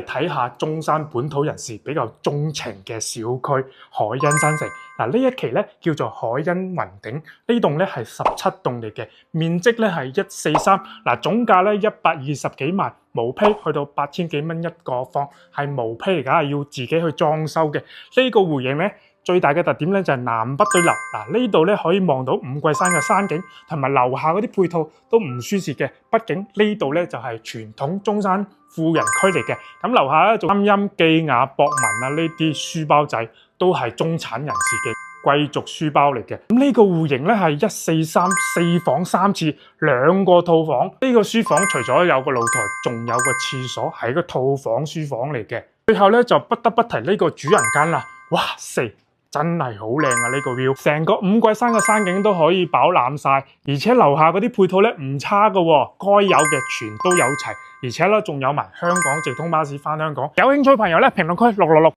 睇下中山本土人士比較鍾情嘅小區海欣新城。嗱，呢一期咧叫做海欣雲頂，呢棟咧係17棟嚟嘅，面積咧係143，嗱總價咧120幾萬，毛坯去到8000幾蚊一個方，係毛坯嚟㗎，要自己去裝修嘅。呢個戶型咧最大嘅特點咧就係南北對流，嗱呢度咧可以望到五桂山嘅山景，同埋樓下嗰啲配套都唔輸蝕嘅。畢竟呢度咧就係傳統中山富人區嚟嘅，咁樓下咧做啱音記雅博文啊呢啲書包仔都係中產人士嘅貴族書包嚟嘅。咁呢個戶型咧係143，四房三廁兩個套房。呢個書房除咗有個露台，仲有個廁所，係一個套房書房嚟嘅。最後咧就不得不提呢個主人間啦，哇塞！真係好靚啊！呢個 view， 成個五桂山嘅山景都可以飽覽晒，而且樓下嗰啲配套咧唔差噶，該有嘅全都有齊，而且咧仲有埋香港直通巴士返香港。有興趣朋友咧，評論區666。